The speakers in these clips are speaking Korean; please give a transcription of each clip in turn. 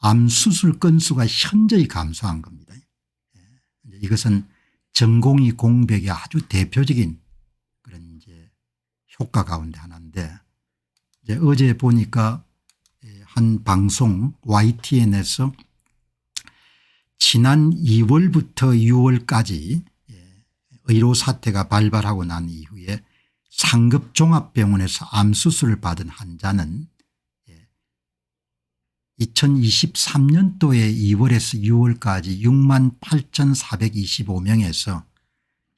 암 수술 건수가 현저히 감소한 겁니다. 이것은 전공의 공백의 아주 대표적인 그런 이제 효과 가운데 하나인데, 이제 어제 보니까 한 방송 YTN에서 지난 2월부터 6월까지 의료 사태가 발발하고 난 이후에 상급 종합병원에서 암 수술을 받은 환자는 2023년도에 2월에서 6월까지 68,425명에서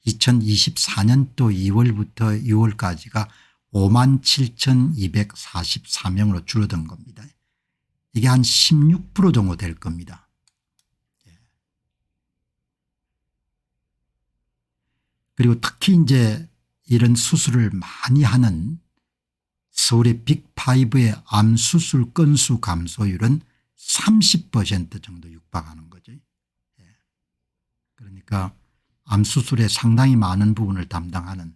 2024년도 2월부터 6월까지가 57,244명으로 줄어든 겁니다. 이게 한 16% 정도 될 겁니다. 그리고 특히 이제 이런 수술을 많이 하는 서울의 빅5의 암 수술 건수 감소율은 30% 정도 육박하는 거죠. 그러니까 암 수술에 상당히 많은 부분을 담당하는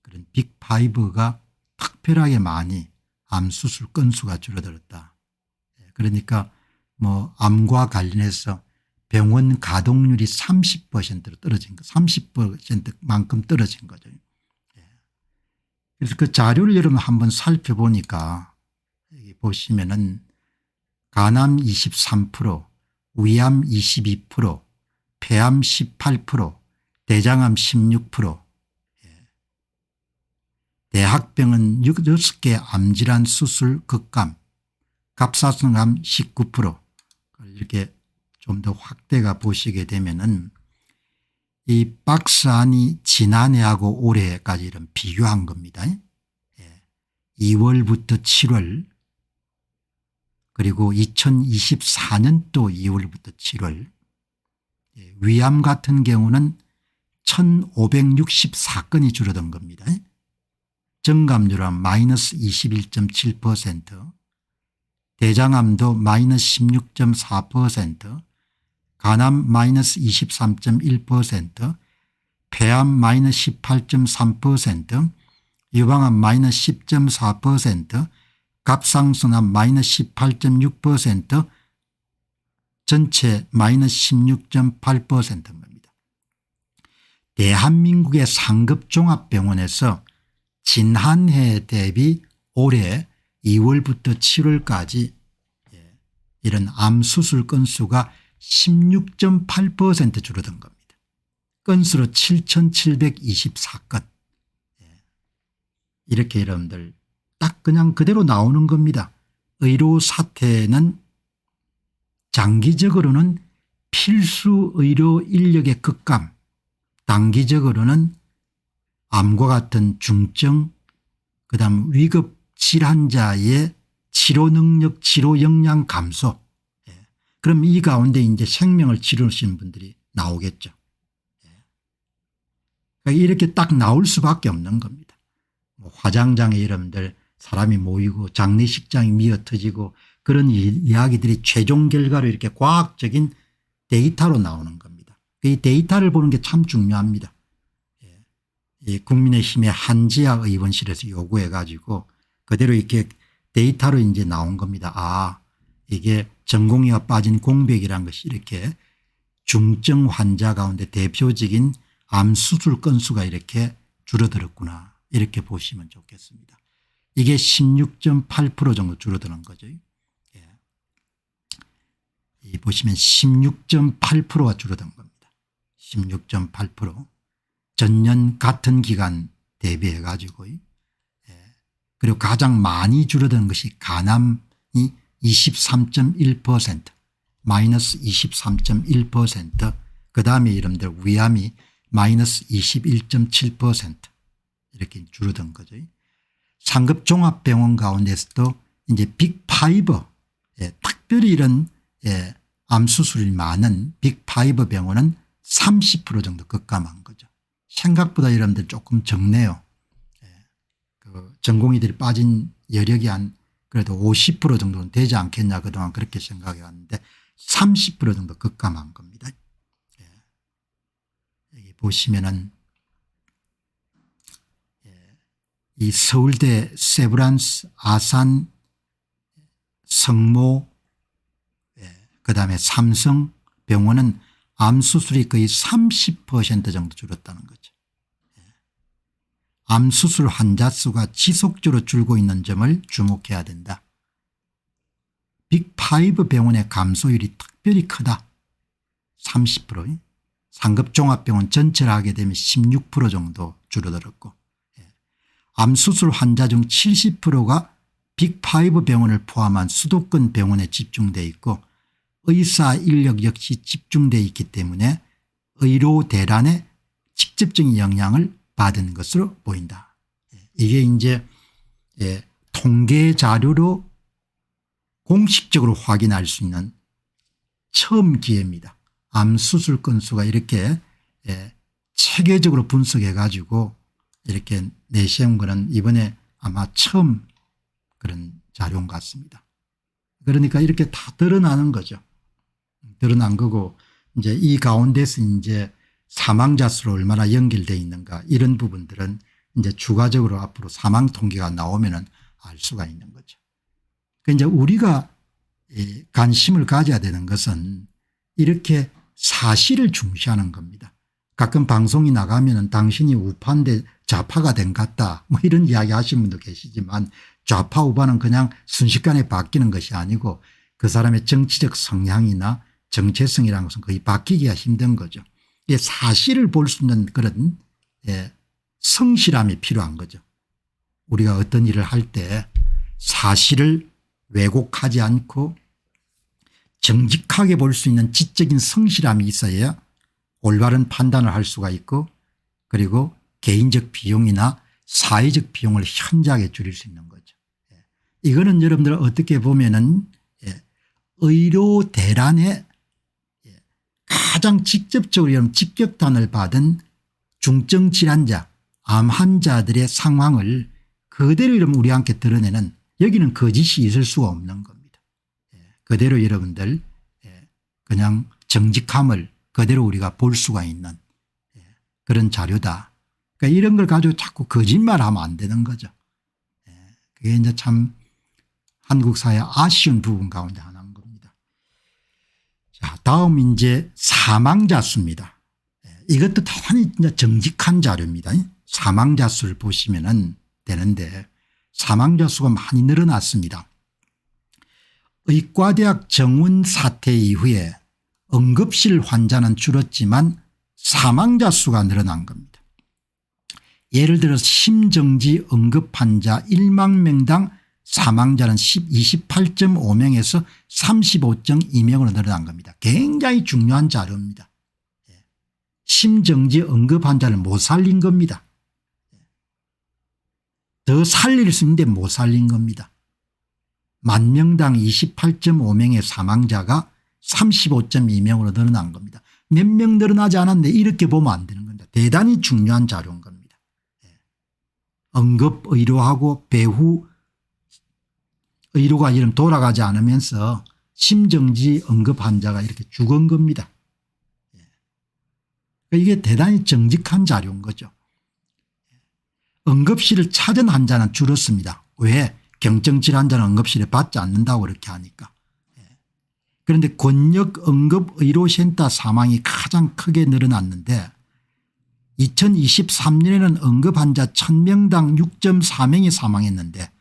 그런 빅5가 특별하게 많이 암 수술 건수가 줄어들었다. 그러니까 뭐 암과 관련해서 병원 가동률이 30%로 떨어진 거, 30%만큼 떨어진 거죠. 그래서 그 자료를 여러분 한번 살펴보니까 여기 보시면은 간암 23%, 위암 22%, 폐암 18%, 대장암 16%, 대학병은 6개 암질환 수술 극감, 갑사성암 19%, 이렇게 좀 더 확대가 보시게 되면은 이 박스 안이 지난해하고 올해까지 이런 비교한 겁니다. 2월부터 7월 그리고 2024년도 2월부터 7월 위암 같은 경우는 1564건이 줄어든 겁니다. 정감률은 마이너스 21.7%, 대장암도 마이너스 16.4%, 간암 마이너스 23.1%, 폐암 마이너스 18.3%, 유방암 마이너스 10.4%, 갑상선암 마이너스 18.6%, 전체 마이너스 16.8%인 겁니다. 대한민국의 상급 종합병원에서 지난해 대비 올해 2월부터 7월까지 이런 암 수술 건수가 16.8% 줄어든 겁니다. 건수로 7,724건. 이렇게 여러분들 딱 그냥 그대로 나오는 겁니다. 의료 사태는 장기적으로는 필수 의료 인력의 급감, 단기적으로는 암과 같은 중증 그다음 위급 질환자의 치료 능력, 치료 역량 감소. 그럼 이 가운데 이제 생명을 치르신 분들이 나오겠죠. 그러니까 이렇게 딱 나올 수밖에 없는 겁니다. 뭐 화장장에 여러분들 사람이 모이고 장례식장이 미어터지고 그런 이야기들이 최종 결과로 이렇게 과학적인 데이터로 나오는 겁니다. 이 데이터를 보는 게 참 중요합니다. 국민의힘의 한지아 의원실에서 요구해 가지고 그대로 이렇게 데이터로 이제 나온 겁니다. 아, 이게 전공의가 빠진 공백이라는 것이 이렇게 중증 환자 가운데 대표적인 암 수술 건수가 이렇게 줄어들었구나, 이렇게 보시면 좋겠습니다. 이게 16.8% 정도 줄어드는 거죠. 이 보시면 16.8%가 줄어든 겁니다. 16.8%. 전년 같은 기간 대비해 가지고. 그리고 가장 많이 줄어든 것이 간암이 23.1%, 마이너스 23.1%, 그다음에 여러분들 위암이 마이너스 21.7% 이렇게 줄어든 거죠. 상급 종합병원 가운데서도 이제 빅5, 특별히 이런 암 수술이 많은 빅5 병원은 30% 정도 급감한 거죠. 생각보다 여러분들 조금 적네요. 그 전공의들이 빠진 여력이 한 그래도 50% 정도는 되지 않겠냐 그동안 그렇게 생각해 왔는데 30% 정도 급감한 겁니다. 여기 보시면은 이 서울대, 세브란스, 아산, 성모, 그다음에 삼성병원은 암 수술이 거의 30% 정도 줄었다는 거죠. 암 수술 환자 수가 지속적으로 줄고 있는 점을 주목해야 된다. 빅5 병원의 감소율이 특별히 크다. 30%. 상급종합병원 전체를 하게 되면 16% 정도 줄어들었고, 암 수술 환자 중 70%가 빅5 병원을 포함한 수도권 병원에 집중되어 있고 의사 인력 역시 집중되어 있기 때문에 의료 대란에 직접적인 영향을 받은 것으로 보인다. 이게 이제 통계 자료로 공식적으로 확인할 수 있는 처음 기회입니다. 암 수술 건수가 이렇게 체계적으로 분석해 가지고 이렇게 내세운 거는 이번에 아마 처음 그런 자료인 것 같습니다. 그러니까 이렇게 다 드러나는 거죠. 드러난 거고 이제 이 가운데서 이제 사망자 수로 얼마나 연결되어 있는가 이런 부분들은 이제 추가적으로 앞으로 사망 통계가 나오면은 알 수가 있는 거죠. 그러니까 이제 우리가 관심을 가져야 되는 것은 이렇게 사실을 중시하는 겁니다. 가끔 방송이 나가면은 당신이 우파인데 좌파가 된 것 같다 뭐 이런 이야기 하시는 분도 계시지만 좌파 우파는 그냥 순식간에 바뀌는 것이 아니고 그 사람의 정치적 성향이나 정체성이라는 것은 거의 바뀌기가 힘든 거죠. 사실을 볼 수 있는 그런 성실함이 필요한 거죠. 우리가 어떤 일을 할 때 사실을 왜곡하지 않고 정직하게 볼 수 있는 지적인 성실함이 있어야 올바른 판단을 할 수가 있고 그리고 개인적 비용이나 사회적 비용을 현저하게 줄일 수 있는 거죠. 이거는 여러분들 어떻게 보면은 의료 대란에 가장 직접적으로 직격탄을 받은 중증 질환자 암 환자들의 상황을 그대로 우리와 함께 드러내는 여기는 거짓이 있을 수가 없는 겁니다. 그대로 여러분들 그냥 정직함을 그대로 우리가 볼 수가 있는 그런 자료다. 그러니까 이런 걸 가지고 자꾸 거짓말하면 안 되는 거죠. 그게 이제 참 한국 사회의 아쉬운 부분 가운데 하나인 겁니다. 자, 다음 이제 사망자 수입니다. 이것도 대단히 정직한 자료입니다. 사망자 수를 보시면 되는데 사망자 수가 많이 늘어났습니다. 의과대학 정원 사태 이후에 응급실 환자는 줄었지만 사망자 수가 늘어난 겁니다. 예를 들어 심정지 응급환자 1만 명당 사망자는 28.5명에서 35.2명으로 늘어난 겁니다. 굉장히 중요한 자료입니다. 심정지 응급환자를 못 살린 겁니다. 더 살릴 수 있는데 못 살린 겁니다. 만 명당 28.5명의 사망자가 35.2명으로 늘어난 겁니다. 몇 명 늘어나지 않았는데 이렇게 보면 안 되는 겁니다. 대단히 중요한 자료인 겁니다. 응급의료하고 배후 의료가 이름 돌아가지 않으면서 심정지 응급환자가 이렇게 죽은 겁니다. 이게 대단히 정직한 자료인 거죠. 응급실을 찾은 환자는 줄었습니다. 왜? 경증질환자는 응급실에 받지 않는다고 그렇게 하니까. 그런데 권역 응급의료센터 사망이 가장 크게 늘어났는데 2023년에는 응급환자 1000명당 6.4명이 사망했는데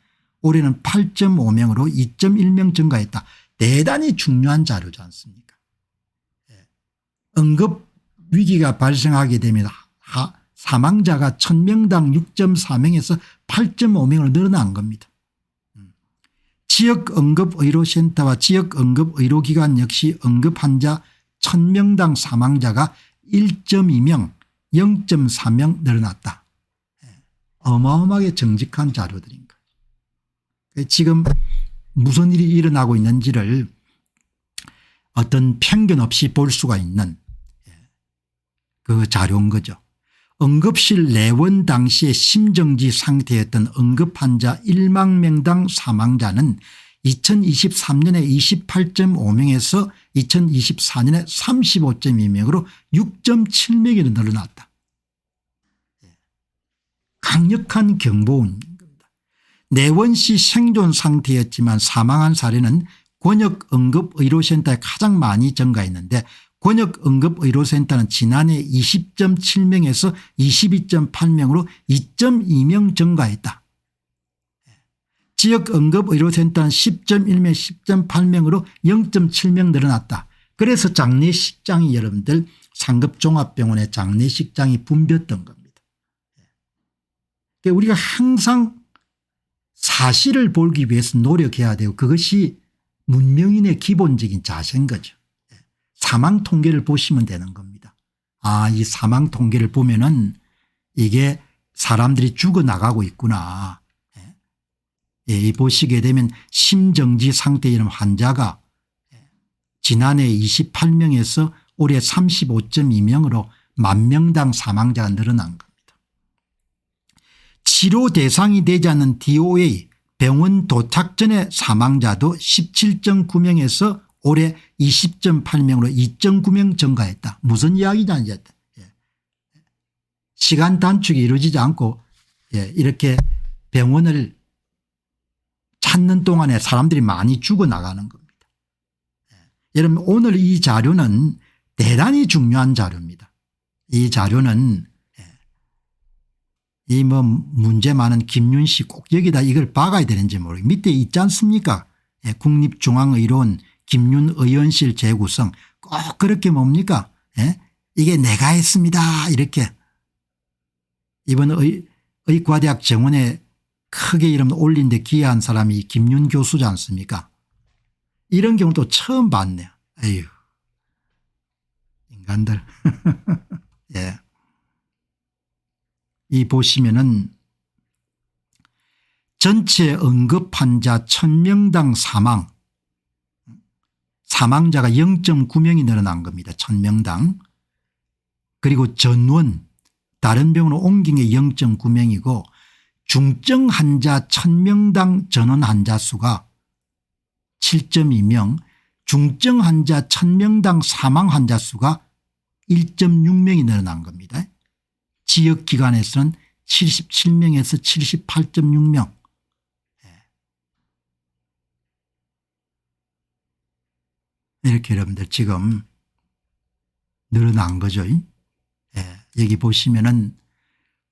올해는 8.5명으로 2.1명 증가했다. 대단히 중요한 자료지 않습니까? 응급위기가 발생하게 되면 사망자가 1000명당 6.4명에서 8.5명으로 늘어난 겁니다. 지역응급의료센터와 지역응급의료기관 역시 응급환자 1000명당 사망자가 1.2명 0.4명 늘어났다. 어마어마하게 정직한 자료들인 거죠. 지금 무슨 일이 일어나고 있는지를 어떤 편견 없이 볼 수가 있는 그 자료인 거죠. 응급실 내원 당시에 심정지 상태였던 응급환자 1만 명당 사망자는 2023년에 28.5명에서 2024년에 35.2명으로 6.7명이 늘어났다. 강력한 경보입니다. 내원 시 생존 상태였지만 사망한 사례는 권역응급의료센터에 가장 많이 증가했는데 권역응급의료센터는 지난해 20.7명에서 22.8명으로 2.2명 증가했다. 지역응급의료센터는 10.1명 10.8명으로 0.7명 늘어났다. 그래서 장례식장이 여러분들 상급종합병원의 장례식장이 붐볐던 겁니다. 그러니까 우리가 항상 사실을 보기 위해서 노력해야 되고 그것이 문명인의 기본적인 자세인 거죠. 사망 통계를 보시면 되는 겁니다. 이 사망 통계를 보면은 이게 사람들이 죽어나가고 있구나. 이 보시게 되면 심정지 상태에 있는 환자가 지난해 28명에서 올해 35.2명으로 10,000명당 사망자가 늘어난 겁니다. 치료 대상이 되지 않는 DOA 병원 도착 전에 사망자도 17.9명에서 올해 20.8명으로 2.9명 증가했다. 무슨 이야기냐 이제. 시간 단축이 이루어지지 않고 이렇게 병원을 찾는 동안에 사람들이 많이 죽어나가는 겁니다. 여러분 오늘 이 자료는 대단히 중요한 자료입니다. 이 자료는 이 뭐 문제 많은 김윤 씨 꼭 여기다 이걸 박아야 되는지 모르겠어요. 밑에 있지 않습니까? 국립중앙의료원 김윤 의원실 재구성 꼭 그렇게 뭡니까? 이게 내가 했습니다. 이렇게 이번 의과대학 정원에 크게 이름 올린 데 기여한 사람이 김윤 교수지 않습니까? 이런 경우도 처음 봤네요. 에휴 인간들. 예. 이 보시면은 전체 응급환자 1000명당 사망자가 0.9명이 늘어난 겁니다. 1000명당. 그리고 전원 다른 병원으로 옮긴 게 0.9명이고 중증 환자 1000명당 전원 환자 수가 7.2명 중증 환자 1000명당 사망 환자 수가 1.6명이 늘어난 겁니다. 지역기관에서는 77명에서 78.6명. 이렇게 여러분들 지금 늘어난 거죠. 여기 보시면은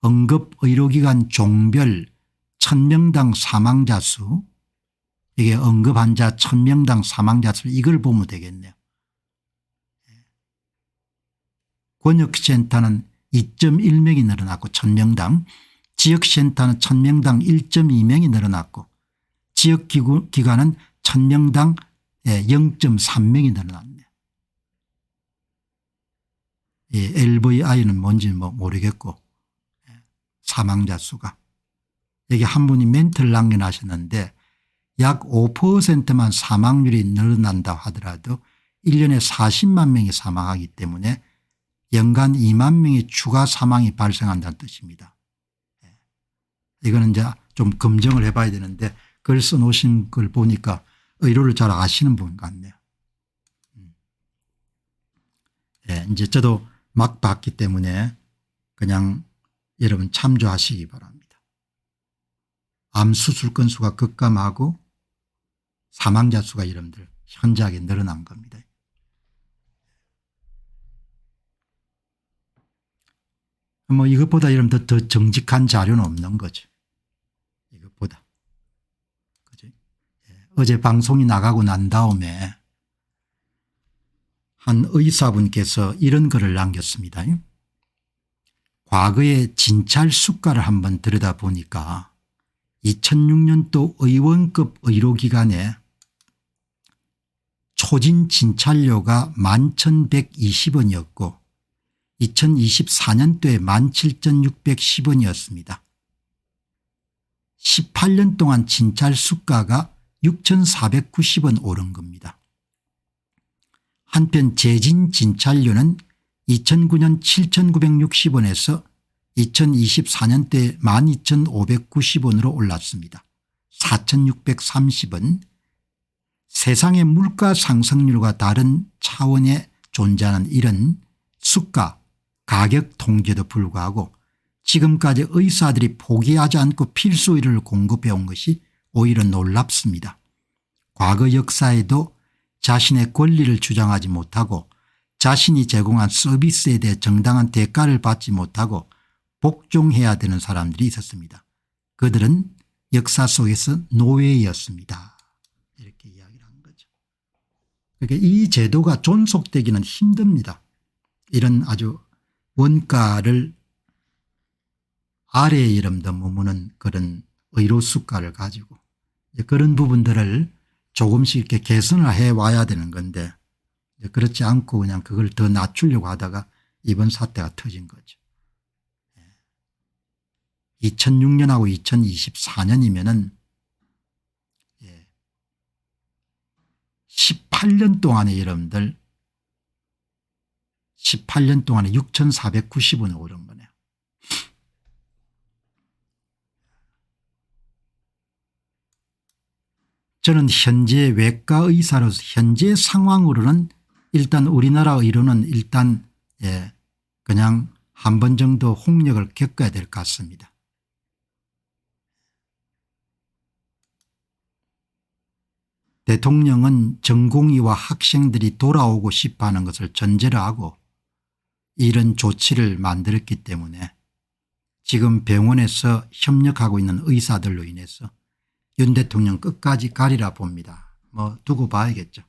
응급의료기관 종별 1000명당 사망자 수 이게 응급환자 1000명당 사망자 수 이걸 보면 되겠네요. 권역센터는 2.1명이 늘어났고 1000명당 지역센터는 1000명당 1.2명이 늘어났고 지역기관은 1000명당 0.3명이 늘어났네요. LVI는 뭔지 모르겠고 사망자 수가 여기 한 분이 멘트를 남겨놨었는데 약 5%만 사망률이 늘어난다 하더라도 1년에 40만 명이 사망하기 때문에 연간 2만 명의 추가 사망이 발생한다는 뜻입니다. 이거는 이제 좀 검증을 해봐야 되는데 글 써놓으신 걸 보니까 의료를 잘 아시는 분 같네요. 이제 저도 막 봤기 때문에 그냥 여러분 참조하시기 바랍니다. 암 수술 건수가 급감하고 사망자 수가 여러분들 현저하게 늘어난 겁니다. 뭐 이것보다 여러분 더 정직한 자료는 없는 거죠. 이것보다. 그죠? 어제 방송이 나가고 난 다음에 한 의사분께서 이런 글을 남겼습니다. 과거의 진찰 수가를 한번 들여다보니까 2006년도 의원급 의료기관에 초진 진찰료가 11,120원이었고 2024년도에 17,610원이었습니다. 18년 동안 진찰 수가가 6,490원 오른 겁니다. 한편 재진 진찰료는 2009년 7,960원에서 2024년도에 12,590원으로 올랐습니다. 4,630원. 세상의 물가 상승률과 다른 차원에 존재하는 이런 수가 가격 통제도 불구하고 지금까지 의사들이 포기하지 않고 필수 의료를 공급해 온 것이 오히려 놀랍습니다. 과거 역사에도 자신의 권리를 주장하지 못하고 자신이 제공한 서비스에 대해 정당한 대가를 받지 못하고 복종해야 되는 사람들이 있었습니다. 그들은 역사 속에서 노예였습니다. 이렇게 이야기를 한 거죠. 그러니까 이 제도가 존속되기는 힘듭니다. 이런 아주 원가를 아래에 이름 더 머무는 그런 의료수가를 가지고 그런 부분들을 조금씩 이렇게 개선을 해와야 되는 건데 그렇지 않고 그냥 그걸 더 낮추려고 하다가 이번 사태가 터진 거죠. 2006년하고 2024년이면은 18년 동안에 여러분들 18년 동안에 6,490원에 오른 거네요. 저는 현재 외과 의사로서 현재 상황으로는 일단 우리나라 의료는 일단 그냥 한 번 정도 홍역을 겪어야 될 것 같습니다. 대통령은 전공의와 학생들이 돌아오고 싶어하는 것을 전제로 하고 이런 조치를 만들었기 때문에 지금 병원에서 협력하고 있는 의사들로 인해서 윤 대통령 끝까지 가리라 봅니다. 뭐 두고 봐야겠죠.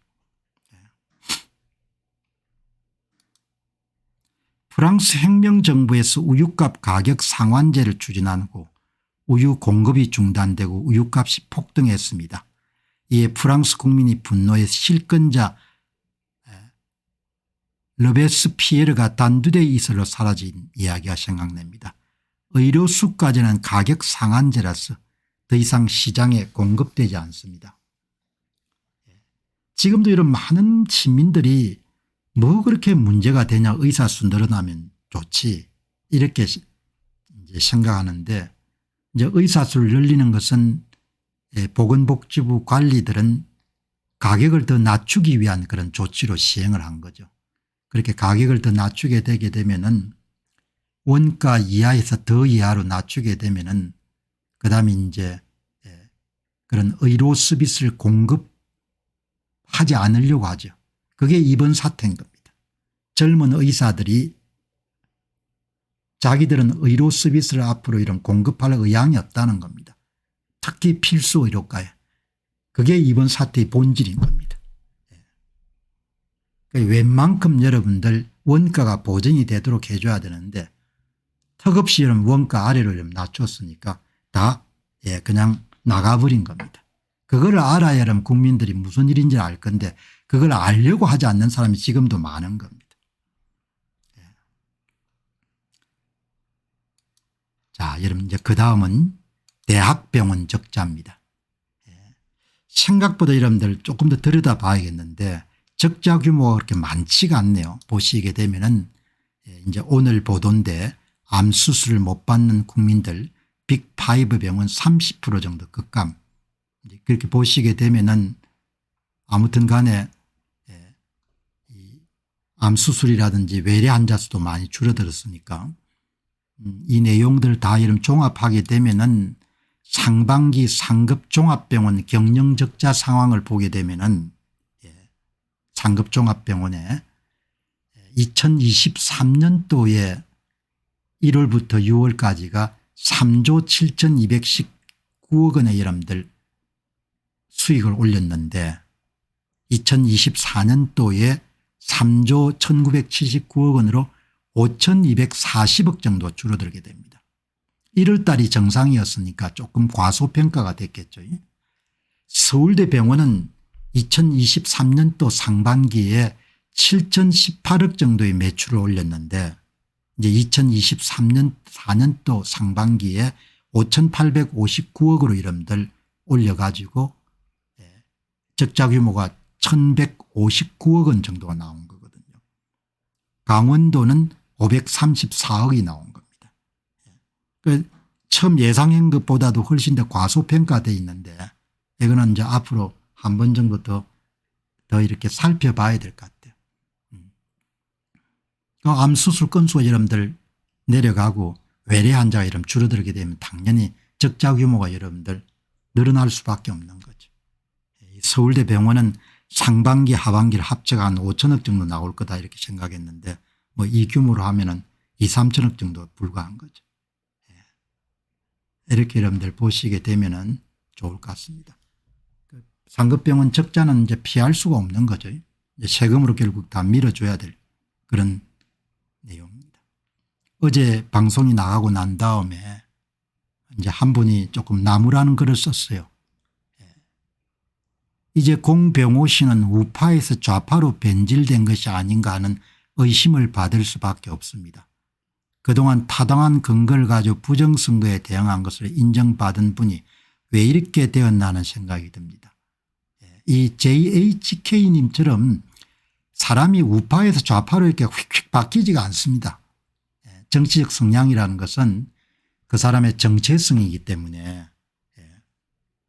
프랑스 혁명정부에서 우유값 가격 상환제를 추진하고 우유 공급이 중단되고 우유값이 폭등했습니다. 이에 프랑스 국민이 분노해 실권자 르베스피에르가 단두대 이슬로 사라진 이야기가 생각납니다. 의료수가제는 가격 상한제라서 더 이상 시장에 공급되지 않습니다. 지금도 이런 많은 시민들이 뭐 그렇게 문제가 되냐 의사수 늘어나면 좋지 이렇게 이제 생각하는데 이제 의사수를 늘리는 것은 보건복지부 관리들은 가격을 더 낮추기 위한 그런 조치로 시행을 한 거죠. 그렇게 가격을 더 낮추게 되게 되면은 원가 이하에서 더 이하로 낮추게 되면은 그다음에 이제 그런 의료 서비스를 공급하지 않으려고 하죠. 그게 이번 사태인 겁니다. 젊은 의사들이 자기들은 의료 서비스를 앞으로 이런 공급할 의향이 없다는 겁니다. 특히 필수 의료과에. 그게 이번 사태의 본질인 겁니다. 웬만큼 여러분들 원가가 보전이 되도록 해줘야 되는데 턱없이 이런 원가 아래로 좀 낮췄으니까 다 그냥 나가버린 겁니다. 그걸 알아야 여러분 국민들이 무슨 일인지 알 건데 그걸 알려고 하지 않는 사람이 지금도 많은 겁니다. 자, 여러분 이제 그 다음은 대학병원 적자입니다. 생각보다 여러분들 조금 더 들여다봐야겠는데 적자 규모가 그렇게 많지가 않네요. 보시게 되면은 이제 오늘 보도인데 암 수술을 못 받는 국민들 빅5 병원 30% 정도 급감. 그렇게 보시게 되면은 아무튼 간에 암 수술이라든지 외래 환자 수도 많이 줄어들었으니까 이 내용들 다 이름 종합하게 되면은 상반기 상급 종합병원 경영 적자 상황을 보게 되면은 상급 종합병원에 2023년도에 1월부터 6월까지가 3조 7,219억 원의 여러분들 수익을 올렸는데 2024년도에 3조 1,979억 원으로 5,240억 정도 줄어들게 됩니다. 1월 달이 정상이었으니까 조금 과소평가가 됐겠죠. 서울대병원은 2023년도 상반기에 7,018억 정도의 매출을 올렸는데 이제 2023년 4년도 상반기에 5,859억으로 여러분들 올려가지고 적자 규모가 1,159억 원 정도가 나온 거거든요. 강원도는 534억이 나온 겁니다. 처음 예상한 것보다도 훨씬 더 과소평가되어 있는데 이거는 이제 앞으로 한 번 정도 더 이렇게 살펴봐야 될 것 같아요. 암 수술 건수가 여러분들 내려가고 외래 환자가 이름 줄어들게 되면 당연히 적자 규모가 여러분들 늘어날 수밖에 없는 거죠. 서울대 병원은 상반기 하반기를 합쳐가 한 5천억 정도 나올 거다 이렇게 생각했는데 뭐 이 규모로 하면은 2, 3천억 정도 불과한 거죠. 이렇게 여러분들 보시게 되면은 좋을 것 같습니다. 상급병원 적자는 이제 피할 수가 없는 거죠. 이제 세금으로 결국 다 밀어줘야 될 그런 내용입니다. 어제 방송이 나가고 난 다음에 이제 한 분이 조금 나무라는 글을 썼어요. 이제 공병호 씨는 우파에서 좌파로 변질된 것이 아닌가 하는 의심을 받을 수밖에 없습니다. 그동안 타당한 근거를 가지고 부정선거에 대응한 것을 인정받은 분이 왜 이렇게 되었나 하는 생각이 듭니다. 이 JHK님처럼 사람이 우파에서 좌파로 이렇게 휙휙 바뀌지가 않습니다. 정치적 성향이라는 것은 그 사람의 정체성이기 때문에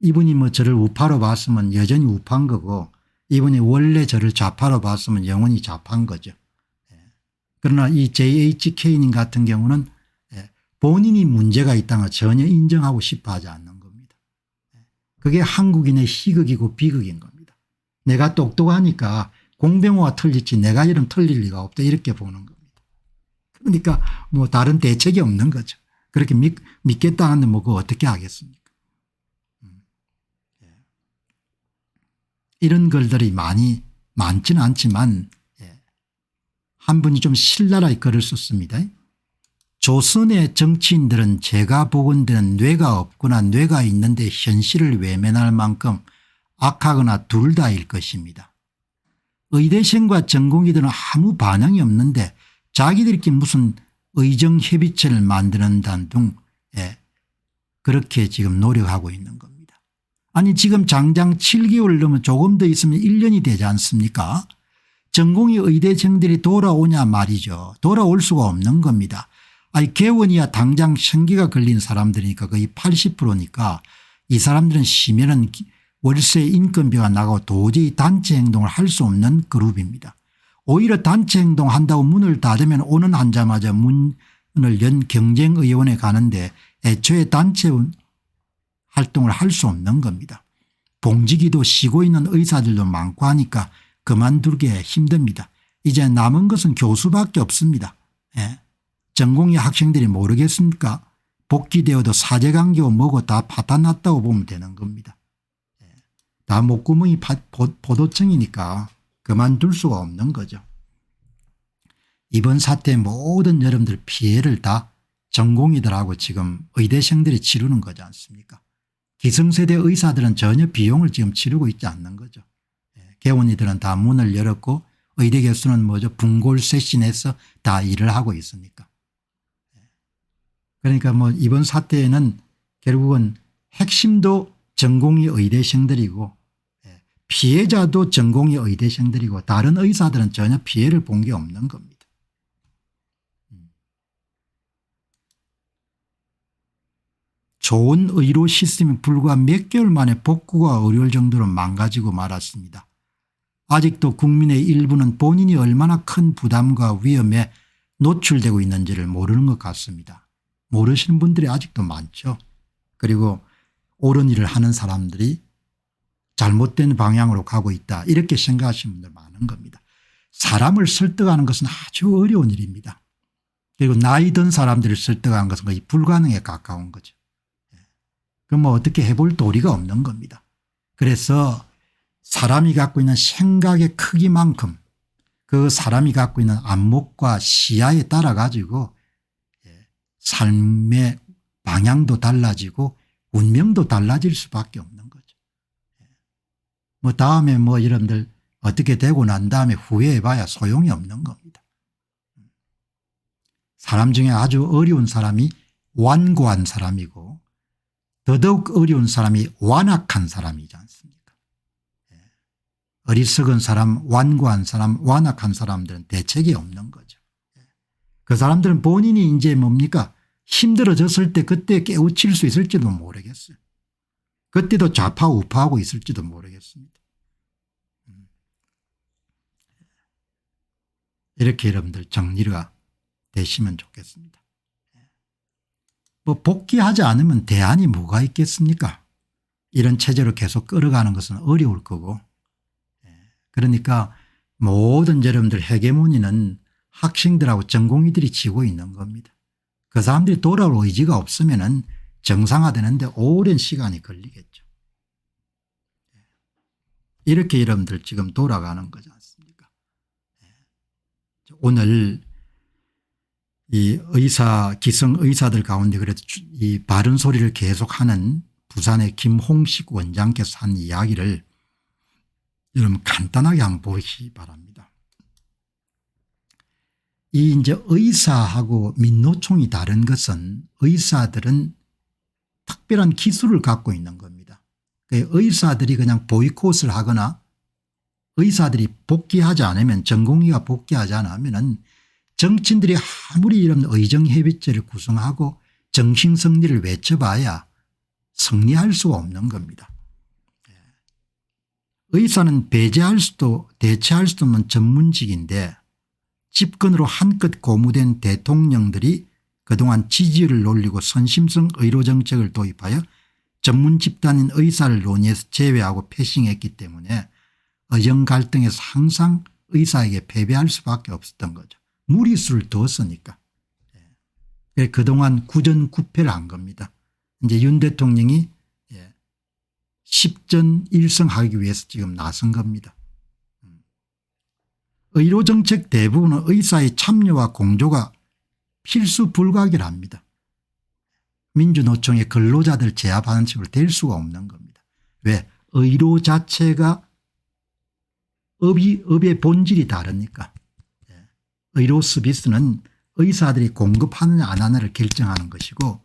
이분이 뭐 저를 우파로 봤으면 여전히 우파인 거고 이분이 원래 저를 좌파로 봤으면 영원히 좌파인 거죠. 그러나 이 JHK님 같은 경우는 본인이 문제가 있다는 걸 전혀 인정하고 싶어 하지 않는 겁니다. 그게 한국인의 희극이고 비극인 겁니다. 내가 똑똑하니까 공병호가 틀리지 내가 이런 틀릴 리가 없다 이렇게 보는 겁니다. 그러니까 뭐 다른 대책이 없는 거죠. 그렇게 믿겠다 하는데 뭐 그거 어떻게 하겠습니까? 이런 글들이 많지는 않지만 한 분이 좀 신랄하게 글을 썼습니다. 조선의 정치인들은 제가 보건대는 뇌가 없거나 뇌가 있는데 현실을 외면할 만큼 악하거나 둘 다일 것입니다. 의대생과 전공의들은 아무 반응이 없는데 자기들끼리 무슨 의정협의체를 만드는다는 등 그렇게 지금 노력하고 있는 겁니다. 아니 지금 장장 7개월 넘으면 조금 더 있으면 1년이 되지 않습니까? 전공의 의대생들이 돌아오냐 말이죠. 돌아올 수가 없는 겁니다. 아니 개원이야 당장 생기가 걸린 사람들이니까 거의 80%니까 이 사람들은 쉬면은 월세 인건비가 나가고 도저히 단체 행동을 할 수 없는 그룹입니다. 오히려 단체 행동한다고 문을 닫으면 오는 앉자마자 문을 연 경쟁의원에 가는데 애초에 단체 활동을 할 수 없는 겁니다. 봉지기도 쉬고 있는 의사들도 많고 하니까 그만두게 힘듭니다. 이제 남은 것은 교수밖에 없습니다. 전공의 학생들이 모르겠습니까? 복귀되어도 사제관계고 뭐고 다 파탄났다고 보면 되는 겁니다. 다 목구멍이 포도청이니까 그만둘 수가 없는 거죠. 이번 사태의 모든 여러분들 피해를 다 전공의들하고 지금 의대생들이 치르는 거지 않습니까? 기성세대 의사들은 전혀 비용을 지금 치르고 있지 않는 거죠. 개원이들은 다 문을 열었고 의대 교수는 뭐죠? 분골쇄신해서 다 일을 하고 있으니까. 그러니까 뭐 이번 사태에는 결국은 핵심도 전공의 의대생들이고 피해자도 전공의 의대생들이고 다른 의사들은 전혀 피해를 본 게 없는 겁니다. 좋은 의료 시스템이 불과 몇 개월 만에 복구가 어려울 정도로 망가지고 말았습니다. 아직도 국민의 일부는 본인이 얼마나 큰 부담과 위험에 노출되고 있는지를 모르는 것 같습니다. 모르시는 분들이 아직도 많죠. 그리고 옳은 일을 하는 사람들이 잘못된 방향으로 가고 있다 이렇게 생각하시는 분들 많은 겁니다. 사람을 설득하는 것은 아주 어려운 일입니다. 그리고 나이 든 사람들을 설득하는 것은 거의 불가능에 가까운 거죠. 그럼 뭐 어떻게 해볼 도리가 없는 겁니다. 그래서 사람이 갖고 있는 생각의 크기만큼 그 사람이 갖고 있는 안목과 시야에 따라 가지고 삶의 방향도 달라지고 운명도 달라질 수밖에 없는 거죠. 뭐 다음에 뭐 여러분들 어떻게 되고 난 다음에 후회해 봐야 소용이 없는 겁니다. 사람 중에 아주 어려운 사람이 완고한 사람이고 더더욱 어려운 사람이 완악한 사람이지 않습니까? 어리석은 사람, 완고한 사람, 완악한 사람들은 대책이 없는 거죠. 그 사람들은 본인이 이제 뭡니까? 힘들어졌을 때 그때 깨우칠 수 있을지도 모르겠어요. 그때도 좌파 우파하고 있을지도 모르겠습니다. 이렇게 여러분들 정리가 되시면 좋겠습니다. 뭐 복귀하지 않으면 대안이 뭐가 있겠습니까? 이런 체제로 계속 끌어가는 것은 어려울 거고, 그러니까 모든 여러분들 헤게모니는 학생들하고 전공의들이 지고 있는 겁니다. 그 사람들이 돌아올 의지가 없으면은 정상화되는데 오랜 시간이 걸리겠죠. 이렇게 여러분들 지금 돌아가는 거지 않습니까? 오늘 이 기성 의사들 가운데 그래도 이 바른 소리를 계속하는 부산의 김홍식 원장께서 한 이야기를 여러분 간단하게 한번 보시기 바랍니다. 이 이제 의사하고 민노총이 다른 것은 의사들은 특별한 기술을 갖고 있는 겁니다. 의사들이 그냥 보이콧을 하거나 의사들이 복귀하지 않으면 전공의가 복귀하지 않으면 정치인들이 아무리 이런 의정협의체를 구성하고 정신승리를 외쳐봐야 승리할 수가 없는 겁니다. 의사는 대체할 수도 없는 전문직인데 집권으로 한껏 고무된 대통령들이 그동안 지지율을 놀리고 선심성 의료정책을 도입하여 전문 집단인 의사를 논의해서 제외하고 패싱했기 때문에 의정 갈등에서 항상 의사에게 패배할 수밖에 없었던 거죠. 무리수를 뒀으니까. 그동안 구전구패를 한 겁니다. 이제 윤 대통령이 10전 1승하기 위해서 지금 나선 겁니다. 의료정책 대부분은 의사의 참여와 공조가 필수 불가결합니다. 민주노총의 근로자들 제압하는 식으로 될 수가 없는 겁니다. 왜? 의료 자체가 업의 본질이 다르니까. 의료 서비스는 의사들이 공급하느냐 안 하느냐를 결정하는 것이고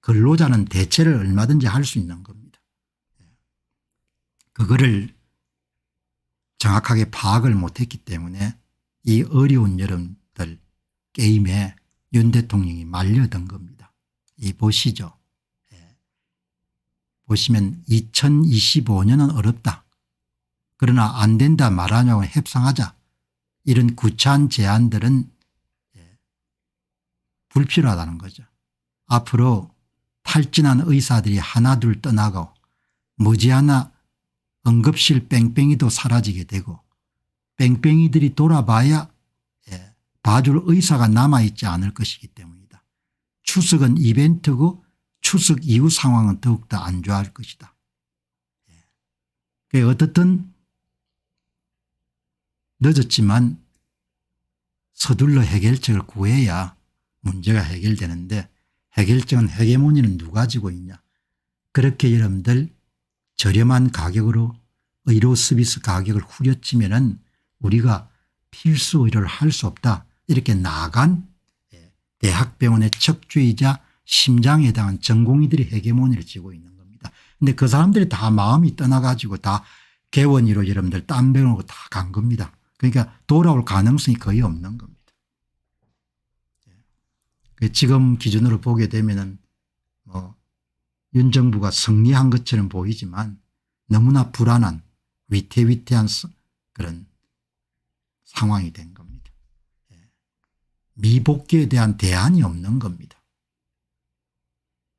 근로자는 대체를 얼마든지 할 수 있는 겁니다. 그거를 정확하게 파악을 못했기 때문에 이 어려운 여러분들 게임에 윤 대통령이 말려든 겁니다. 이 보시죠. 보시면 2025년은 어렵다. 그러나 안 된다 말하냐고 협상하자. 이런 구차한 제안들은 불필요하다는 거죠. 앞으로 탈진한 의사들이 하나둘 떠나고 머지않아 응급실 뺑뺑이도 사라지게 되고 뺑뺑이들이 돌아봐야 봐줄 의사가 남아있지 않을 것이기 때문이다. 추석은 이벤트고 추석 이후 상황은 더욱더 안 좋아할 것이다. 어떻든 늦었지만 서둘러 해결책을 구해야 문제가 해결되는데 해결책은 헤게모니는 누가 지고 있냐. 그렇게 여러분들 저렴한 가격으로 의료 서비스 가격을 후려치면은 우리가 필수 의료를 할 수 없다. 이렇게 나간 대학병원의 척주이자 심장에 해당한 전공의들이 헤게모니를 쥐고 있는 겁니다. 그런데 그 사람들이 다 마음이 떠나가지고 다 개원이로 여러분들 딴 병원으로 다 간 겁니다. 그러니까 돌아올 가능성이 거의 없는 겁니다. 지금 기준으로 보게 되면은 윤 정부가 승리한 것처럼 보이지만 너무나 불안한 위태위태한 그런 상황이 된 겁니다. 미복귀에 대한 대안이 없는 겁니다.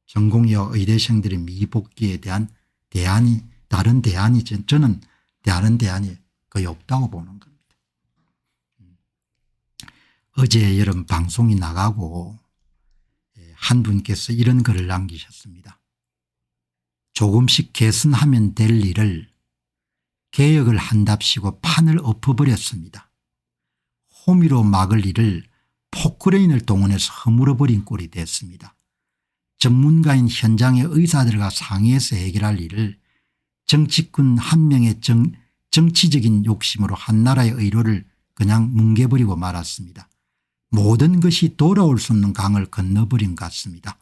전공의와 의대생들의 미복귀에 대한 대안이 다른 대안이 저는 다른 대안이 거의 없다고 보는 겁니다. 어제 여러분 방송이 나가고 한 분께서 이런 글을 남기셨습니다. 조금씩 개선하면 될 일을 개혁을 한답시고 판을 엎어버렸습니다. 호미로 막을 일을 포크레인을 동원해서 허물어버린 꼴이 됐습니다. 전문가인 현장의 의사들과 상의해서 해결할 일을 정치꾼 한 명의 정치적인 욕심으로 한 나라의 의료를 그냥 뭉개버리고 말았습니다. 모든 것이 돌아올 수 없는 강을 건너버린 것 같습니다.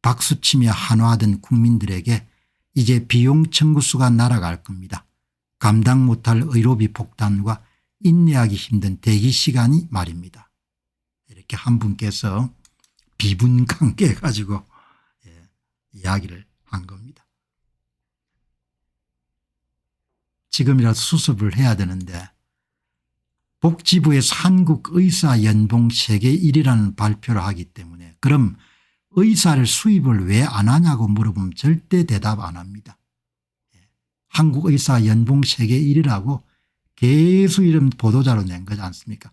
박수치며 한화하던 국민들에게 이제 비용 청구수가 날아갈 겁니다. 감당 못할 의료비 폭탄과 인내하기 힘든 대기 시간이 말입니다. 이렇게 한 분께서 비분관계 가지고 이야기를 한 겁니다. 지금이라도 수습을 해야 되는데 복지부에서 한국의사연봉 세계 1위라는 발표를 하기 때문에 그럼 의사를 수입을 왜 안 하냐고 물어보면 절대 대답 안 합니다. 한국 의사 연봉 세계 1위라고 계속 이런 보도자료 낸 거지 않습니까?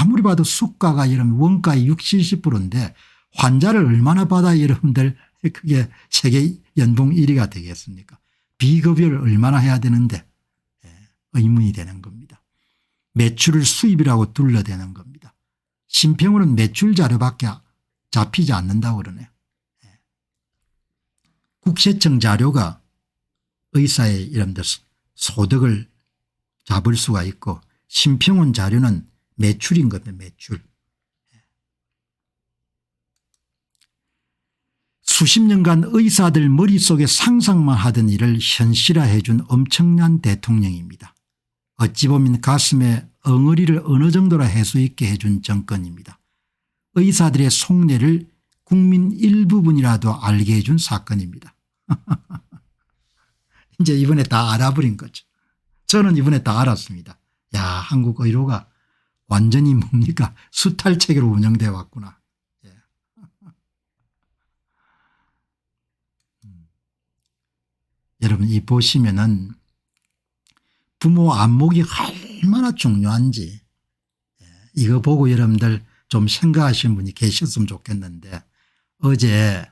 아무리 봐도 수가가 이런 원가의 60, 70%인데 환자를 얼마나 받아 여러분들 그게 세계 연봉 1위가 되겠습니까? 비급여를 얼마나 해야 되는데 의문이 되는 겁니다. 매출을 수입이라고 둘러대는 겁니다. 심평원은 매출 자료밖에 잡히지 않는다고 그러네요. 국세청 자료가 의사의 이런 소득을 잡을 수가 있고 심평원 자료는 매출인 겁니다. 매출. 수십 년간 의사들 머릿속에 상상만 하던 일을 현실화해 준 엄청난 대통령입니다. 어찌 보면 가슴에 엉어리를 어느 정도로 해수 있게 해준 정권입니다. 의사들의 속내를 국민 일부분이라도 알게 해준 사건입니다. 이제 이번에 다 알아버린 거죠. 저는 이번에 다 알았습니다. 야, 한국 의료가 완전히 뭡니까 수탈체계로 운영되어 왔구나. 예. 여러분 이 보시면은 부모 안목이 얼마나 중요한지 이거 보고 여러분들 좀 생각하시는 분이 계셨으면 좋겠는데 어제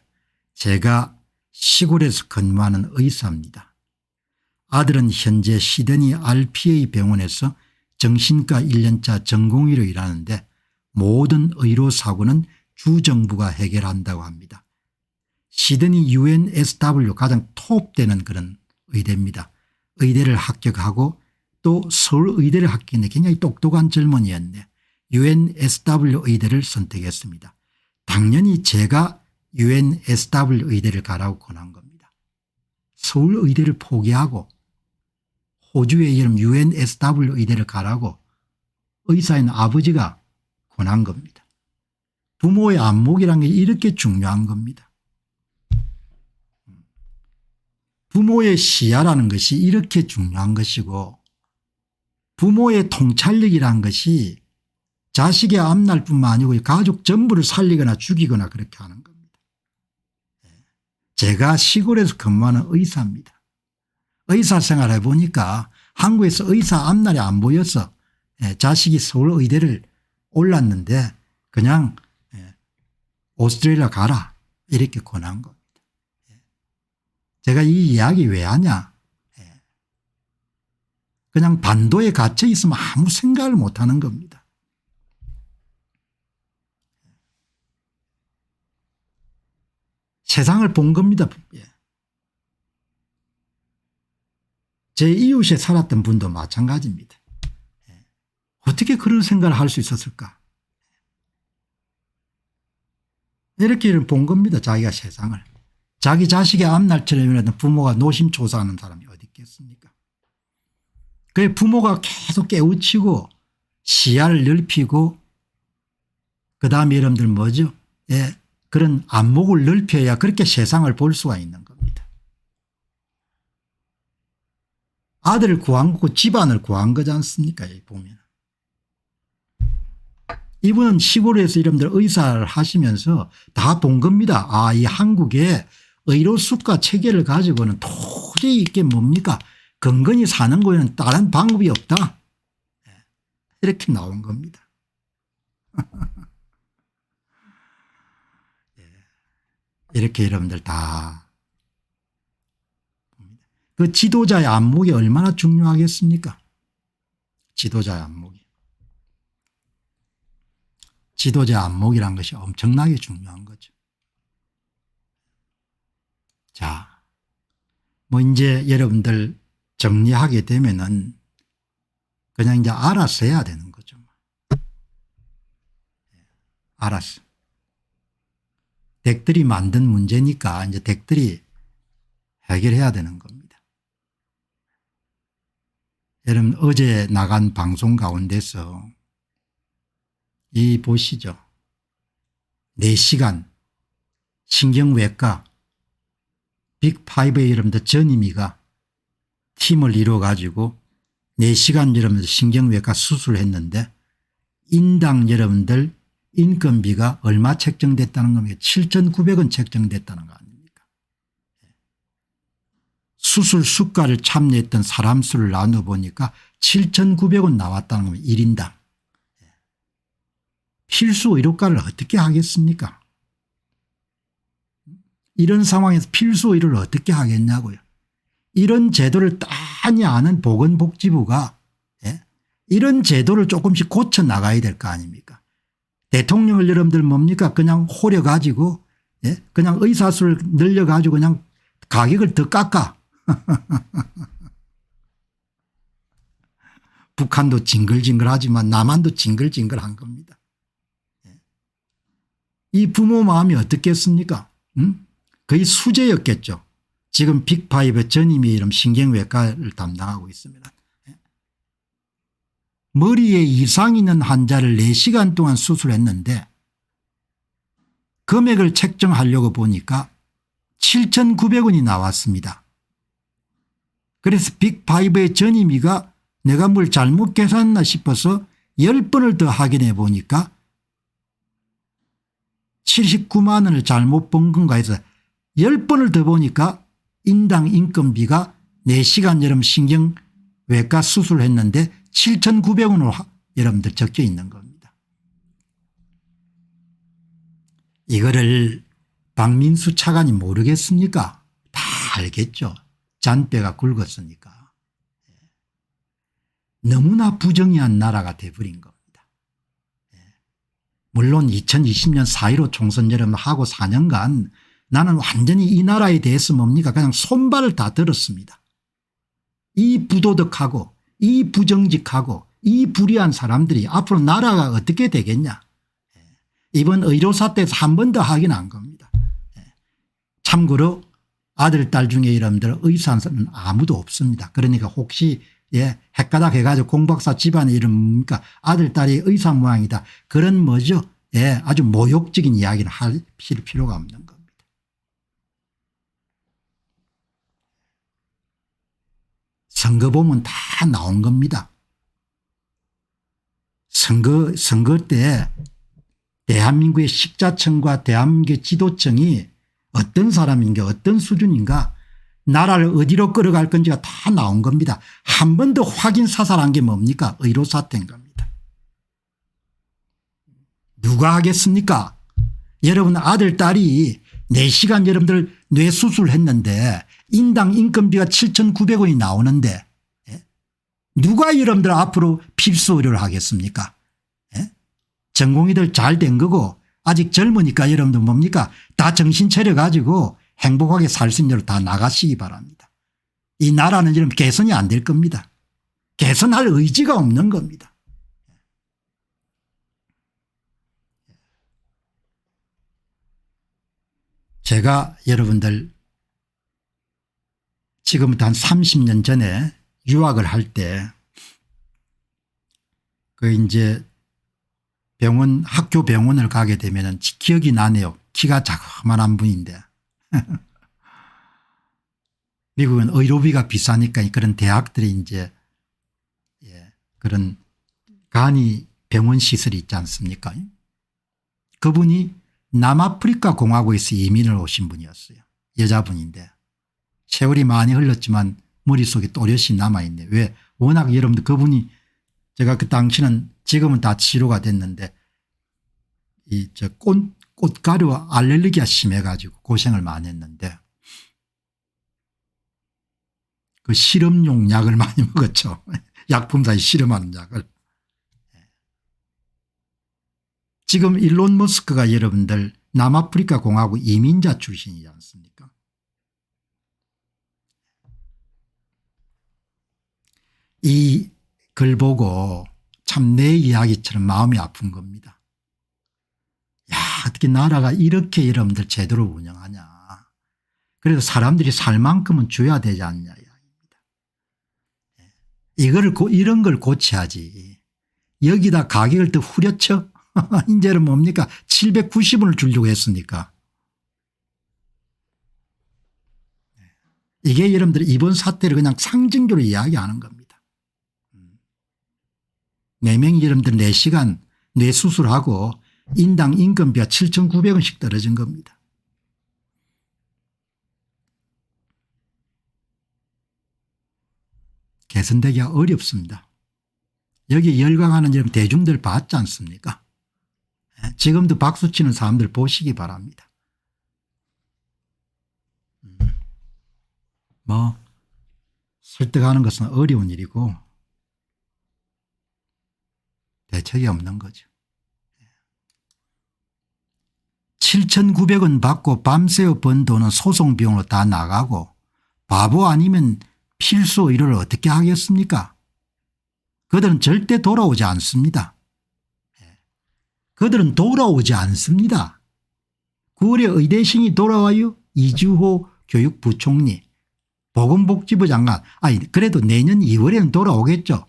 제가 시골에서 근무하는 의사입니다. 아들은 현재 시드니 RPA 병원에서 정신과 1년차 전공의로 일하는데 모든 의료사고는 주정부가 해결한다고 합니다. 시드니 UNSW 가장 톱되는 그런 의대입니다. 의대를 합격하고 또 서울의대를 합격했는데 굉장히 똑똑한 젊은이였네. UNSW 의대를 선택했습니다. 당연히 제가 UNSW 의대를 가라고 권한 겁니다. 서울의대를 포기하고 호주의 이름 UNSW 의대를 가라고 의사인 아버지가 권한 겁니다. 부모의 안목이라는 게 이렇게 중요한 겁니다. 부모의 시야라는 것이 이렇게 중요한 것이고 부모의 통찰력이라는 것이 자식의 앞날뿐만 아니고 가족 전부를 살리거나 죽이거나 그렇게 하는 겁니다. 제가 시골에서 근무하는 의사입니다. 의사 생활 해보니까 한국에서 의사 앞날이 안 보여서 자식이 서울의대를 올랐는데 그냥 오스트레일리아 가라 이렇게 권한 겁니다. 제가 이 이야기 왜 하냐. 그냥 반도에 갇혀 있으면 아무 생각을 못하는 겁니다. 세상을 본 겁니다. 제 이웃에 살았던 분도 마찬가지입니다. 어떻게 그런 생각을 할 수 있었을까. 이렇게 본 겁니다. 자기가 세상을. 자기 자식의 앞날처럼 부모가 노심초사하는 사람이 어디 있겠습니까. 그래 부모가 계속 깨우치고 시야를 넓히고 그다음에 여러분들 뭐죠. 그런 안목을 넓혀야 그렇게 세상을 볼 수가 있는 겁니다. 아들을 구한 거고 집안을 구한 거지 않습니까. 여기 보면. 이분은 시골에서 여러분들 의사를 하시면서 다 본 겁니다. 아, 이 한국의 의료 수가 체계를 가지고는 도저히 이게 뭡니까 건건히 사는 거에는 다른 방법이 없다. 이렇게 나온 겁니다. 이렇게 여러분들 다 봅니다. 그 지도자의 안목이 얼마나 중요하겠습니까. 지도자의 안목이. 지도자 안목이란 것이 엄청나게 중요한 거죠. 자, 뭐 이제 여러분들 정리하게 되면은 그냥 이제 알아서 해야 되는 거죠. 알았어. 댁들이 만든 문제니까 이제 댁들이 해결해야 되는 겁니다. 여러분 어제 나간 방송 가운데서 이 보시죠. 4시간 신경외과 빅5의 여러분들 전임의가 팀을 이루어 가지고 4시간 여러분들 신경외과 수술을 했는데 인당 여러분들 인건비가 얼마 책정됐다는 겁니까. 7,900원 책정됐다는 거 아닙니까. 수술 수가를 참여했던 사람 수를 나눠 보니까 7,900원 나왔다는 겁니다. 1인당. 필수 의료가를 어떻게 하겠습니까? 이런 상황에서 필수 의료를 어떻게 하겠냐고요. 이런 제도를 빤히 아는 보건복지부가 이런 제도를 조금씩 고쳐 나가야 될 거 아닙니까? 대통령을 여러분들 뭡니까? 그냥 호려 가지고 그냥 의사수를 늘려 가지고 그냥 가격을 더 깎아. 북한도 징글징글하지만 남한도 징글징글한 겁니다. 이 부모 마음이 어떻겠습니까? 거의 수재였겠죠. 지금 빅5 전임의 이름 신경외과를 담당하고 있습니다. 머리에 이상 있는 환자를 4시간 동안 수술했는데 금액을 책정하려고 보니까 7,900원이 나왔습니다. 그래서 빅5의 전임의가 내가 뭘 잘못 계산했나 싶어서 10번을 더 확인해 보니까 79만 원을 잘못 본 건가 해서 10번을 더 보니까 인당 인건비가 4시간 여러분 신경외과 수술을 했는데 7,900원으로 여러분들 적혀 있는 겁니다. 이거를 박민수 차관이 모르겠습니까? 다 알겠죠. 잔뼈가 굵었으니까. 너무나 부정의한 나라가 돼버린 겁니다. 물론 2020년 4.15 총선 여러분 하고 4년간 나는 완전히 이 나라에 대해서 뭡니까 그냥 손발을 다 들었습니다. 이 부도덕하고 이 부정직하고 이 불의한 사람들이 앞으로 나라가 어떻게 되겠냐. 이번 의료사 때에서 한 번 더 확인한 겁니다. 참고로 아들 딸 중에 여러분들 의사는 아무도 없습니다. 그러니까 혹시 헷가닥 해가지고 공박사 집안의 이름 뭡니까 아들 딸이 의사 모양이다. 그런 뭐죠. 아주 모욕적인 이야기를 할 필요가 없는 겁니다. 선거 보면 다 나온 겁니다. 선거 때 대한민국의 식자청과 대한민국의 지도청이 어떤 사람인가 어떤 수준인가 나라를 어디로 끌어갈 건지가 다 나온 겁니다. 한 번 더 확인 사살한 게 뭡니까 의료사태인 겁니다. 누가 하겠습니까? 여러분 아들 딸이 4시간 여러분들 뇌수술을 했는데 인당 인건비가 7,900원이 나오는데 누가 여러분들 앞으로 필수 의료를 하겠습니까? 전공의들 잘 된 거고 아직 젊으니까 여러분들 뭡니까 다 정신 차려 가지고 행복하게 살 수 있는 대로 다 나가시기 바랍니다. 이 나라는 여러분 개선이 안 될 겁니다. 개선할 의지가 없는 겁니다. 제가 여러분들 지금부터 한 30년 전에 유학을 할 때 그 이제 학교 병원을 가게 되면 기억이 나네요. 키가 자그마한 분인데 미국은 의료비가 비싸니까 그런 대학들이 이제 그런 간이 병원 시설이 있지 않습니까? 그분이 남아프리카 공화국에서 이민을 오신 분이었어요. 여자분인데 세월이 많이 흘렀지만 머릿속에 또렷이 남아있네. 왜? 워낙 여러분들 그분이 제가 그 당시는 지금은 다 치료가 됐는데 이 꽃가루 알레르기가 심해가지고 고생을 많이 했는데 그 실험용 약을 많이 먹었죠. 약품사에 실험하는 약을. 지금 일론 머스크가 여러분들 남아프리카 공화국 이민자 출신이지 않습니까? 이 글 보고 참 내 이야기처럼 마음이 아픈 겁니다. 야, 어떻게 나라가 이렇게 여러분들 제대로 운영하냐. 그래도 사람들이 살 만큼은 줘야 되지 않냐 이야기입니다. 이런 걸 고쳐야지. 여기다 가격을 더 후려쳐. 이제는 뭡니까 790원을 주려고 했으니까. 이게 여러분들 이번 사태를 그냥 상징적으로 이야기하는 겁니다. 4명이 여러분들 4시간 뇌수술하고 인당 인건비가 7,900원씩 떨어진 겁니다. 개선되기가 어렵습니다. 여기 열광하는 여러분 대중들 봤지 않습니까? 지금도 박수치는 사람들 보시기 바랍니다. 뭐 설득하는 것은 어려운 일이고 대책이 없는 거죠. 7,900원 받고 밤새워 번 돈은 소송 비용으로 다 나가고 바보 아니면 필수 의료를 어떻게 하겠습니까? 그들은 절대 돌아오지 않습니다. 그들은 돌아오지 않습니다. 9월에 의대생이 돌아와요. 이주호 교육부총리, 보건복지부 장관. 아니 그래도 내년 2월에는 돌아오겠죠.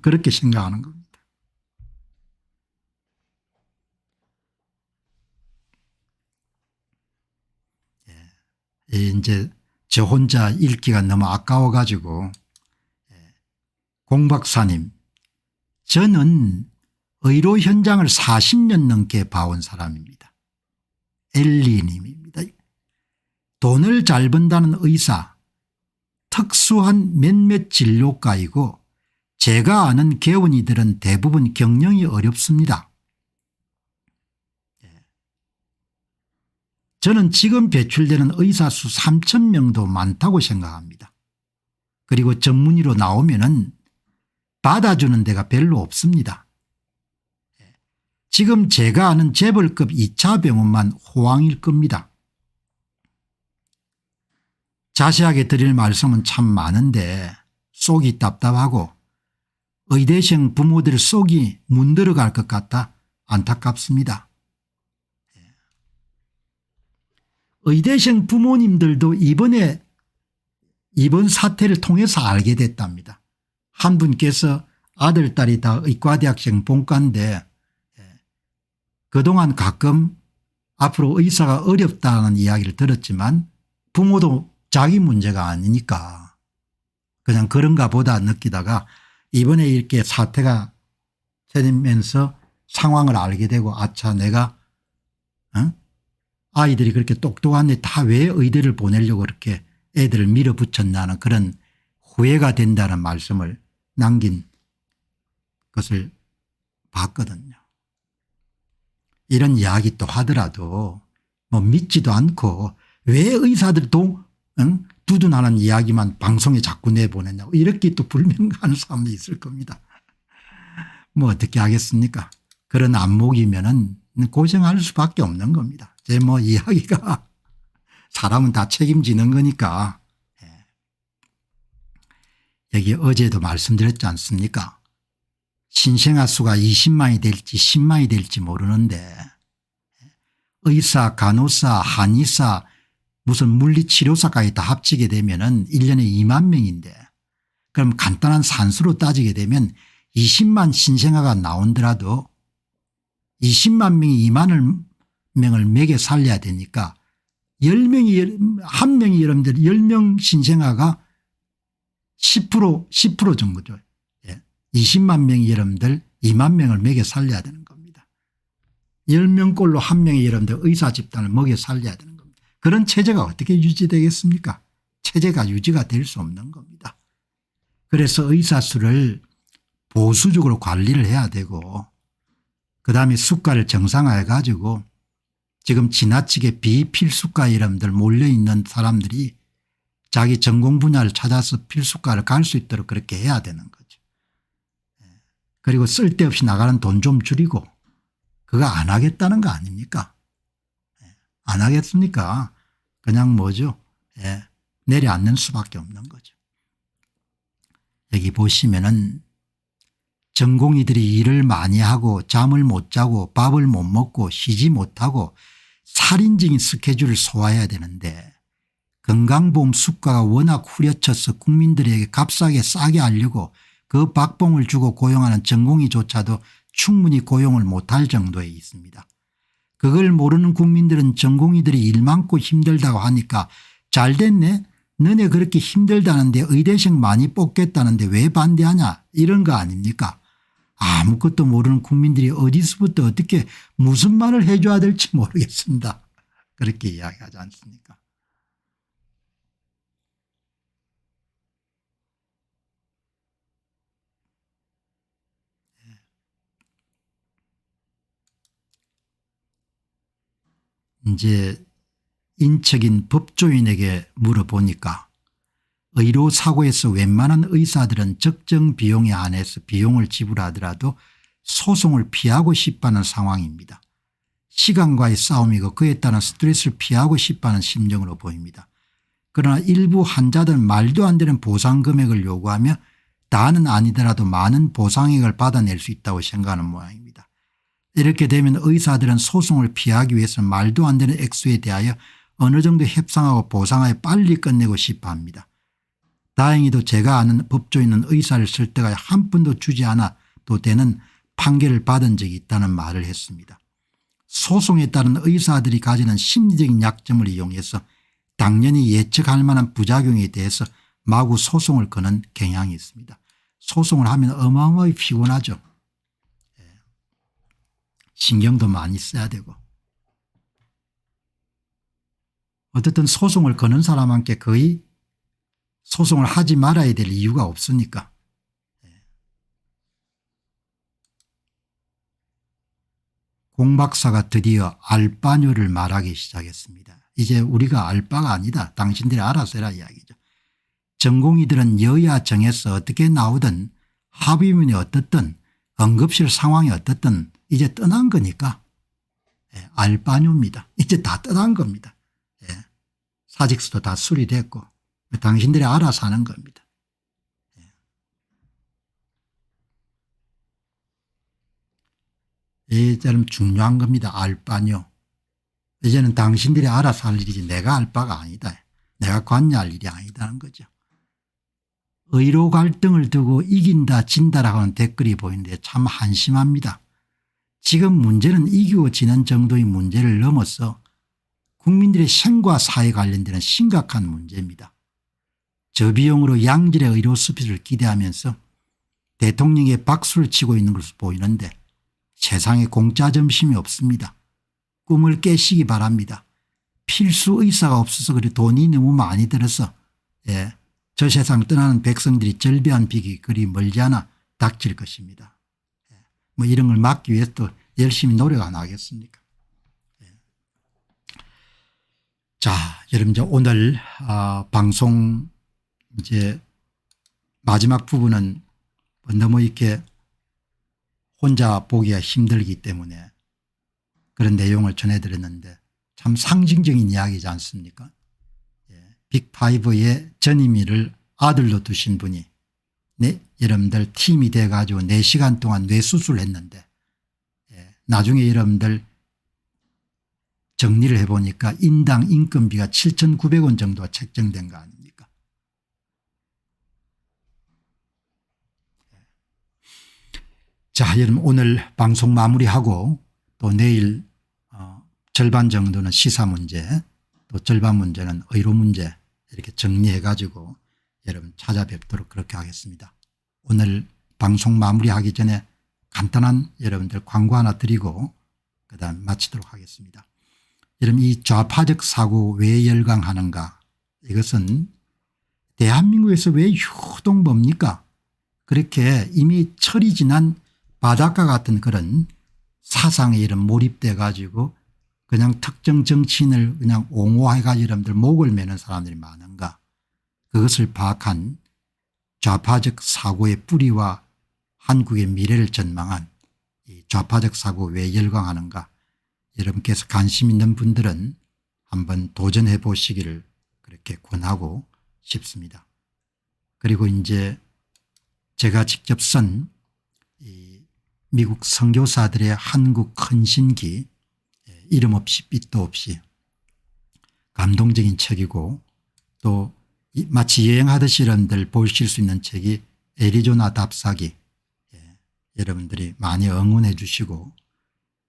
그렇게 생각하는 겁니다. 이제 저 혼자 읽기가 너무 아까워 가지고 공 박사님, 저는 의료 현장을 40년 넘게 봐온 사람입니다. 엘리님입니다. 돈을 잘 번다는 의사, 특수한 몇몇 진료과이고 제가 아는 개원이들은 대부분 경영이 어렵습니다. 저는 지금 배출되는 의사 수 3,000명도 많다고 생각합니다. 그리고 전문의로 나오면은 받아주는 데가 별로 없습니다. 지금 제가 아는 재벌급 2차 병원만 호황일 겁니다. 자세하게 드릴 말씀은 참 많은데 속이 답답하고 의대생 부모들 속이 문드러갈 것 같아 안타깝습니다. 의대생 부모님들도 이번 사태를 통해서 알게 됐답니다. 한 분께서 아들 딸이 다 의과대학생 본과인데 그동안 가끔 앞으로 의사가 어렵다는 이야기를 들었지만 부모도 자기 문제가 아니니까 그냥 그런가 보다 느끼다가 이번에 이렇게 사태가 생기면서 상황을 알게 되고 아차 내가 아이들이 그렇게 똑똑한데 다 왜 의대를 보내려고 그렇게 애들을 밀어붙였나는 그런 후회가 된다는 말씀을 남긴 것을 봤거든요. 이런 이야기 또 하더라도 뭐 믿지도 않고 왜 의사들도 두둔하는 이야기만 방송에 자꾸 내보냈냐고 이렇게 또 불명하는 사람도 있을 겁니다. 뭐 어떻게 하겠습니까? 그런 안목이면은 고생할 수밖에 없는 겁니다. 제 뭐 이야기가 사람은 다 책임지는 거니까. 여기 어제도 말씀드렸지 않습니까? 신생아 수가 20만이 될지 10만이 될지 모르는데 의사, 간호사, 한의사 무슨 물리치료사까지 다 합치게 되면은 1년에 2만 명인데 그럼 간단한 산수로 따지게 되면 20만 신생아가 나온더라도 20만 명이 2만 명을 먹여 살려야 되니까 10명이 한 명이 여러분들 10명 신생아가 10% 정도죠. 20만 명이 여러분들 2만 명을 먹여 살려야 되는 겁니다. 10명꼴로 한 명이 여러분들 의사 집단을 먹여 살려야 되는 겁니다. 그런 체제가 어떻게 유지되겠습니까? 체제가 유지가 될 수 없는 겁니다. 그래서 의사 수를 보수적으로 관리를 해야 되고 그다음에 수가를 정상화해 가지고 지금 지나치게 비필수가 여러분들 몰려있는 사람들이 자기 전공 분야를 찾아서 필수과를 갈 수 있도록 그렇게 해야 되는 거죠. 그리고 쓸데없이 나가는 돈 좀 줄이고 그거 안 하겠다는 거 아닙니까? 안 하겠습니까? 그냥 뭐죠? 내려앉는 수밖에 없는 거죠. 여기 보시면은 전공의들이 일을 많이 하고 잠을 못 자고 밥을 못 먹고 쉬지 못하고 살인적인 스케줄을 소화해야 되는데 건강보험 수가가 워낙 후려쳐서 국민들에게 값싸게 싸게 하려고 그 박봉을 주고 고용하는 전공의조차도 충분히 고용을 못할 정도에 있습니다. 그걸 모르는 국민들은 전공의들이 일 많고 힘들다고 하니까 잘 됐네. 너네 그렇게 힘들다는데 의대생 많이 뽑겠다는데 왜 반대하냐 이런 거 아닙니까? 아무것도 모르는 국민들이 어디서부터 어떻게 무슨 말을 해줘야 될지 모르겠습니다. 그렇게 이야기하지 않습니까? 이제 인척인 법조인에게 물어보니까 의료사고에서 웬만한 의사들은 적정 비용에 한해서 비용을 지불하더라도 소송을 피하고 싶어하는 상황입니다. 시간과의 싸움이고 그에 따른 스트레스를 피하고 싶어하는 심정으로 보입니다. 그러나 일부 환자들은 말도 안 되는 보상 금액을 요구하며 다는 아니더라도 많은 보상액을 받아낼 수 있다고 생각하는 모양입니다. 이렇게 되면 의사들은 소송을 피하기 위해서는 말도 안 되는 액수에 대하여 어느 정도 협상하고 보상하여 빨리 끝내고 싶어 합니다. 다행히도 제가 아는 법조인은 의사를 설득하여 한 푼도 주지 않아도 되는 판결을 받은 적이 있다는 말을 했습니다. 소송에 따른 의사들이 가지는 심리적인 약점을 이용해서 당연히 예측할 만한 부작용에 대해서 마구 소송을 거는 경향이 있습니다. 소송을 하면 어마어마하게 피곤하죠. 신경도 많이 써야 되고. 어쨌든 소송을 거는 사람한테 거의 소송을 하지 말아야 될 이유가 없으니까. 공 박사가 드디어 알바뇨를 말하기 시작했습니다. 이제 우리가 알바가 아니다. 당신들이 알아서 해라 이야기죠. 전공의들은 여야 정에서 어떻게 나오든 합의문이 어떻든 응급실 상황이 어떻든 이제 떠난 거니까 알바뇨입니다. 이제 다 떠난 겁니다. 사직서도 다 수리됐고 당신들이 알아서 하는 겁니다. 이제는 중요한 겁니다. 알바뇨. 이제는 당신들이 알아서 할 일이지 내가 알바가 아니다. 내가 관여할 일이 아니다는 거죠. 의료 갈등을 두고 이긴다 진다라고 하는 댓글이 보이는데 참 한심합니다. 지금 문제는 이기고 지는 정도의 문제를 넘어서 국민들의 생과 사에 관련되는 심각한 문제입니다. 저비용으로 양질의 의료 서비스를 기대하면서 대통령의 박수를 치고 있는 것으로 보이는데 세상에 공짜 점심이 없습니다. 꿈을 깨시기 바랍니다. 필수 의사가 없어서 그리 돈이 너무 많이 들어서 저 세상 떠나는 백성들이 절비한 비기 그리 멀지 않아 닥칠 것입니다. 뭐 이런 걸 막기 위해서 또 열심히 노력 안 하겠습니까? 자, 여러분 이제 오늘 방송 이제 마지막 부분은 너무 이렇게 혼자 보기가 힘들기 때문에 그런 내용을 전해드렸는데 참 상징적인 이야기지 않습니까? 빅5의 전임의를 아들로 두신 분이 여러분들 팀이 돼 가지고 4시간 동안 뇌수술을 했는데 나중에 여러분들 정리를 해보니까 인당 인건비가 7,900원 정도가 책정된 거 아닙니까? 자, 여러분 오늘 방송 마무리하고 또 내일 절반 정도는 시사 문제 또 절반 문제는 의료 문제 이렇게 정리해 가지고 여러분 찾아뵙도록 그렇게 하겠습니다. 오늘 방송 마무리하기 전에 간단한 여러분들 광고 하나 드리고 그다음 마치도록 하겠습니다. 여러분 이 좌파적 사고 왜 열광하는가, 이것은 대한민국에서 왜 유독 뭡니까 그렇게 이미 철이 지난 바닷가 같은 그런 사상에 이런 몰입돼 가지고 그냥 특정 정치인을 그냥 옹호해 가지고 여러분들 목을 매는 사람들이 많은가, 그것을 파악한 좌파적 사고의 뿌리와 한국의 미래를 전망한 이 좌파적 사고 왜 열광하는가, 여러분께서 관심 있는 분들은 한번 도전해 보시기를 그렇게 권하고 싶습니다. 그리고 이제 제가 직접 쓴 이 미국 선교사들의 한국 헌신기, 이름 없이 빛도 없이 감동적인 책이고 또 마치 여행하듯이 여러분들 보실 수 있는 책이 애리조나 답사기, 여러분들이 많이 응원해 주시고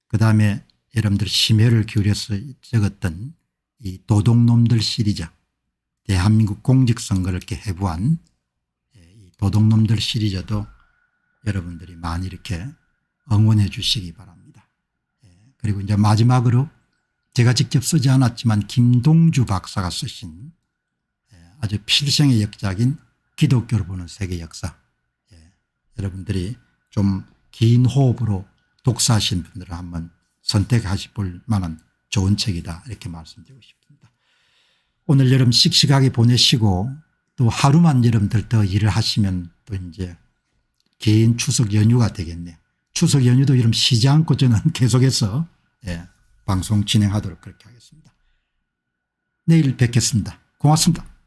그다음에 여러분들 심혈을 기울여서 적었던 이 도둑놈들 시리즈, 대한민국 공직선거를 이렇게 해부한 이 도둑놈들 시리즈도 여러분들이 많이 이렇게 응원해 주시기 바랍니다. 그리고 이제 마지막으로 제가 직접 쓰지 않았지만 김동주 박사가 쓰신 아주 필생의 역작인 기독교를 보는 세계 역사, 여러분들이 좀 긴 호흡으로 독서하신 분들은 한번 선택하실 만한 좋은 책이다 이렇게 말씀드리고 싶습니다. 오늘 여름 씩씩하게 보내시고 또 하루만 여러분들 더 일을 하시면 또 이제 긴 추석 연휴가 되겠네요. 추석 연휴도 여러분 쉬지 않고 저는 계속해서 방송 진행하도록 그렇게 하겠습니다. 내일 뵙겠습니다. 고맙습니다.